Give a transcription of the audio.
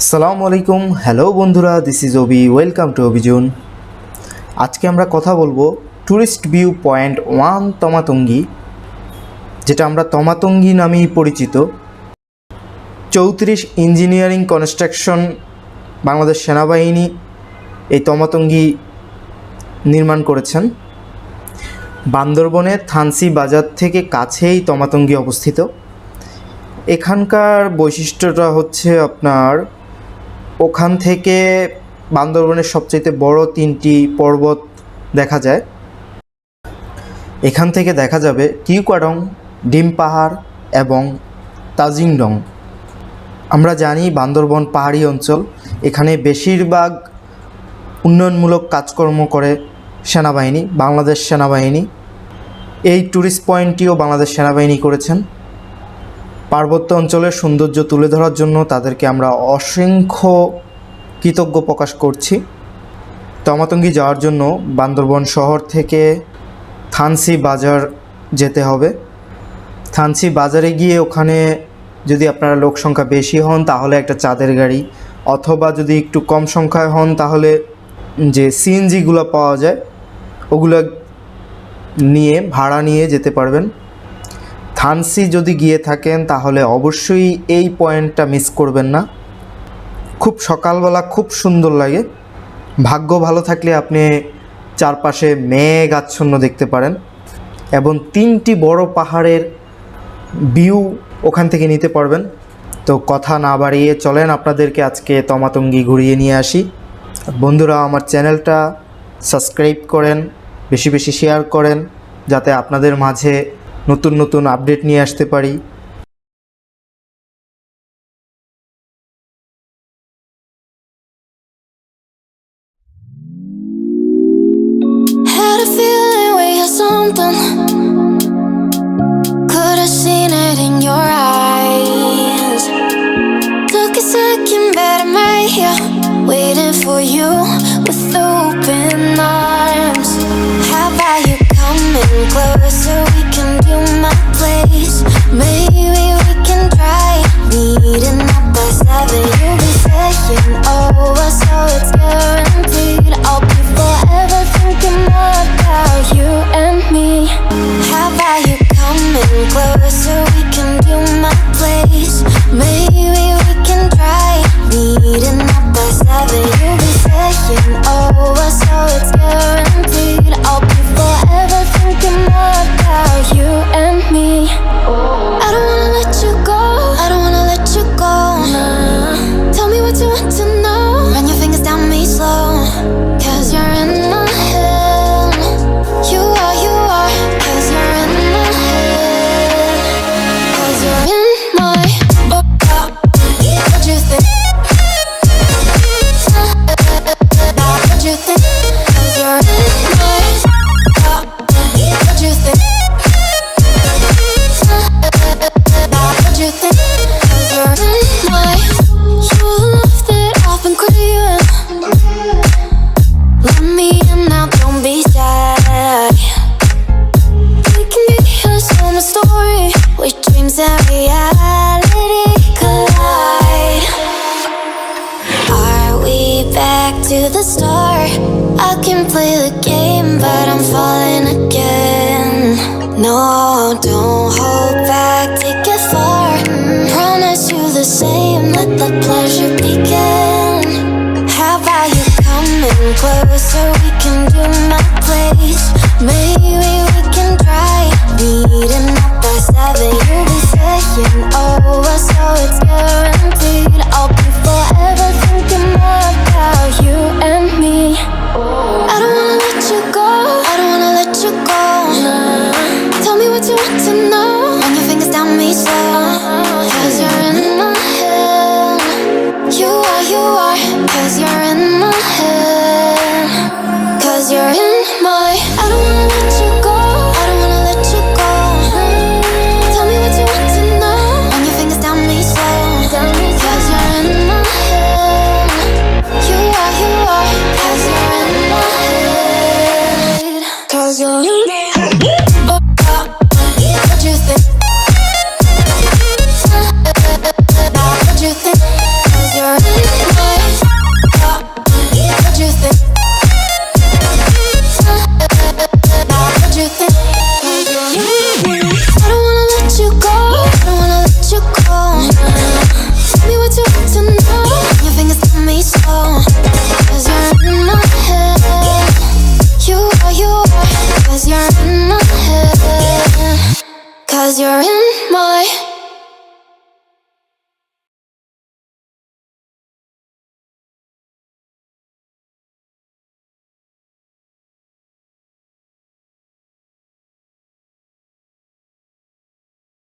আসসালামু আলাইকুম, হ্যালো বন্ধুরা, this is Obi, welcome to Abhijun. আজকে আমরা কথা বলবো ট্যুরিস্ট ভিউ পয়েন্ট 1 তমা তুঙ্গি, যেটা আমরা তমা তুঙ্গি নামেই পরিচিত। 34 ইঞ্জিনিয়ারিং কনস্ট্রাকশন বাংলাদেশ সেনাবাহিনী এই তমা তুঙ্গি নির্মাণ করেছেন। বান্দরবনের থানচি বাজার থেকে কাছেই তমা তুঙ্গি অবস্থিত। এখানকার বৈশিষ্ট্যটা হচ্ছে আপনার ওখান থেকে বান্দরবনের সবচেয়ে বড় 3টি পর্বত দেখা যায়। এখান থেকে দেখা যাবে টিউকাডং, ডিম পাহাড় এবং তাজিংডং। আমরা জানি বান্দরবন পাহাড়ি অঞ্চল, এখানে বেশিরভাগ উন্নয়নমূলক কাজকর্ম করে সেনাবাহিনী, বাংলাদেশ সেনাবাহিনী। এই ট্যুরিস্ট পয়েন্টটিও বাংলাদেশ সেনাবাহিনী করেছেন। পার্বত্য অঞ্চলের সৌন্দর্য তুলে ধরার জন্য তাদেরকে আমরা অসংখ্য কৃতজ্ঞ প্রকাশ করছি। তমা তুঙ্গি যাওয়ার জন্য বান্দরবন শহর থেকে থানচি বাজার যেতে হবে। থানচি বাজারে গিয়ে ওখানে যদি আপনারা লোক সংখ্যা বেশি হন তাহলে একটা চাঁদের গাড়ি, অথবা যদি একটু কম সংখ্যায় হন তাহলে যে সিএনজিগুলো পাওয়া যায় ওগুলো নিয়ে ভাড়া নিয়ে যেতে পারবেন। থানচি যদি গিয়ে থাকেন তাহলে অবশ্যই এই পয়েন্টটা মিস করবেন না। খুব সকালবেলা খুব সুন্দর লাগে। ভাগ্য ভালো থাকলে আপনি চারপাশে মেঘ আচ্ছন্ন দেখতে পারেন এবং 3টি বড় পাহাড়ের ভিউ ওখান থেকে নিতে পারবেন। তো কথা না বাড়িয়ে চলেন আপনাদেরকে আজকে তমা তুঙ্গি ঘুরিয়ে নিয়ে আসি। বন্ধুরা, আমার চ্যানেলটা সাবস্ক্রাইব করেন, বেশি বেশি শেয়ার করেন, যাতে আপনাদের মাঝে নতুন নতুন আপডেট নিয়ে আসতে পারি। Had a feeling we had something. Could have seen it in your eyes. Took a second, but I'm right here, waiting for you with open arms. How about you coming closer? We can do my place. Maybe we can try meeting up by 7. You'll be saying over, so it's guaranteed. I'll be forever thinking about you and me. How about you coming closer? We can do my place. Maybe we can try meeting up by 7. You'll be saying over, so it's guaranteed. I'll be forever thinking about you and me. I don't wanna let you go, I don't wanna let you go. Nah. Tell me what you want to know. Run your fingers down me slow, 'cause you're in my head. You are, 'cause you're in my head. 'Cause you're in my what you think? What you think? 'Cause you're in my what you think? What you think? 'Cause you're in my you love that I've been craving. Let me in now, don't be shy. We can be a summer story where dreams and reality collide. Are we back to the start? I can play the game, but I'm falling again. No, don't hold back, take it far. Promise you the same, let the pleasure begin. How about you coming closer? We can do my place. Maybe we can try meeting up by 7. You'll be saying over, so it's guaranteed. I'll be forever thinking about you and me. I don't wanna let you go, I don't wanna let you go. Nah. Tell me what you want to know. Run your fingers down me slow, 'cause you're in my head. You are, 'cause you're